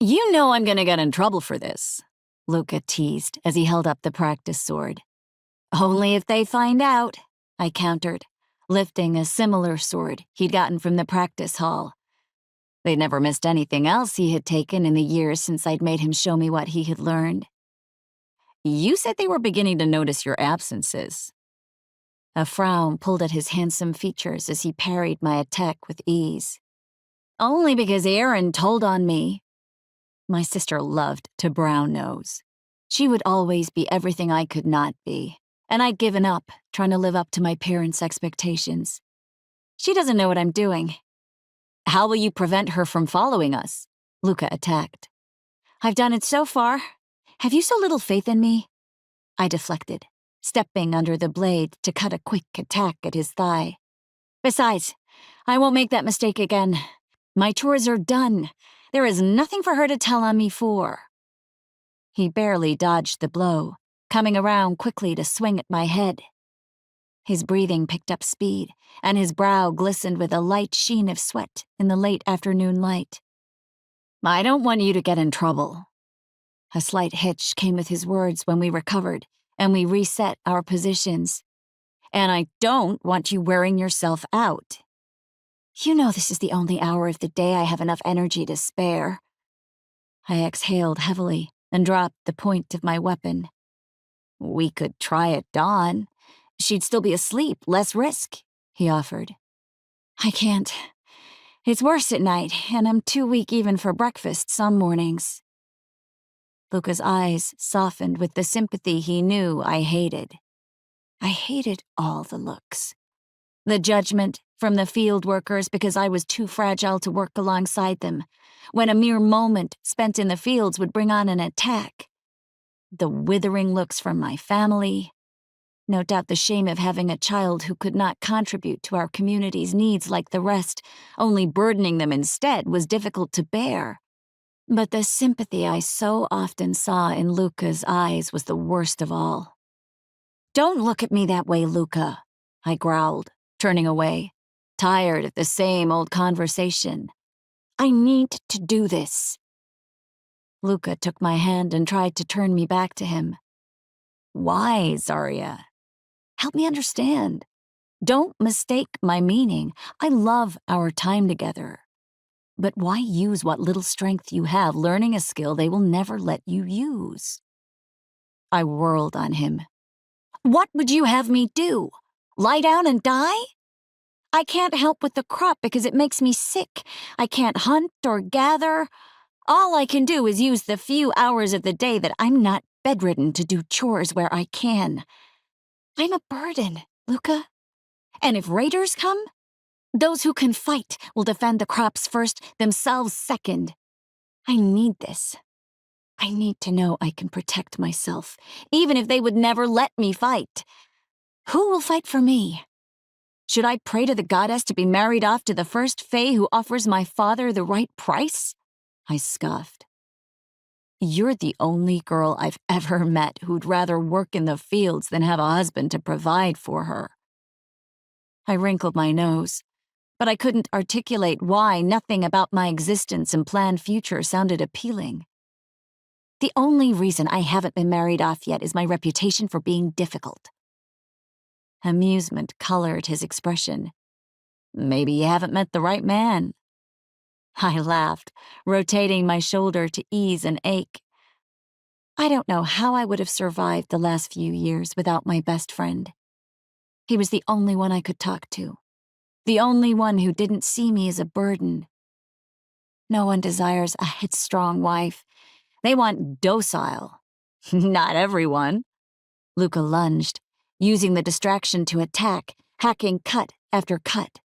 You know I'm gonna get in trouble for this, Luca teased as he held up the practice sword. Only if they find out, I countered, lifting a similar sword he'd gotten from the practice hall. They'd never missed anything else he had taken in the years since I'd made him show me what he had learned. You said they were beginning to notice your absences. A frown pulled at his handsome features as he parried my attack with ease. Only because Aaron told on me. My sister loved to brown nose. She would always be everything I could not be, and I'd given up trying to live up to my parents' expectations. She doesn't know what I'm doing. How will you prevent her from following us? Luca attacked. I've done it so far. Have you so little faith in me? I deflected, stepping under the blade to cut a quick attack at his thigh. Besides, I won't make that mistake again. My chores are done. There is nothing for her to tell on me for. He barely dodged the blow, coming around quickly to swing at my head. His breathing picked up speed, and his brow glistened with a light sheen of sweat in the late afternoon light. I don't want you to get in trouble. A slight hitch came with his words when we recovered, and we reset our positions. And I don't want you wearing yourself out. You know this is the only hour of the day I have enough energy to spare. I exhaled heavily and dropped the point of my weapon. We could try at dawn. She'd still be asleep, less risk, he offered. I can't. It's worse at night, and I'm too weak even for breakfast some mornings. Luca's eyes softened with the sympathy he knew I hated. I hated all the looks. The judgment from the field workers because I was too fragile to work alongside them, when a mere moment spent in the fields would bring on an attack. The withering looks from my family. No doubt the shame of having a child who could not contribute to our community's needs like the rest, only burdening them instead, was difficult to bear. But the sympathy I so often saw in Luca's eyes was the worst of all. Don't look at me that way, Luca, I growled, turning away, tired of the same old conversation. I need to do this. Luca took my hand and tried to turn me back to him. Why, Zarya? Help me understand. Don't mistake my meaning. I love our time together. But why use what little strength you have learning a skill they will never let you use? I whirled on him. What would you have me do? Lie down and die? I can't help with the crop because it makes me sick. I can't hunt or gather. All I can do is use the few hours of the day that I'm not bedridden to do chores where I can. I'm a burden, Luca. And if raiders come, those who can fight will defend the crops first, themselves second. I need this. I need to know I can protect myself, even if they would never let me fight. Who will fight for me? Should I pray to the goddess to be married off to the first fae who offers my father the right price? I scoffed. You're the only girl I've ever met who'd rather work in the fields than have a husband to provide for her. I wrinkled my nose, but I couldn't articulate why nothing about my existence and planned future sounded appealing. The only reason I haven't been married off yet is my reputation for being difficult. Amusement colored his expression. Maybe you haven't met the right man. I laughed, rotating my shoulder to ease an ache. I don't know how I would have survived the last few years without my best friend. He was the only one I could talk to, the only one who didn't see me as a burden. No one desires a headstrong wife. They want docile. Not everyone. Luca lunged, using the distraction to attack, hacking cut after cut,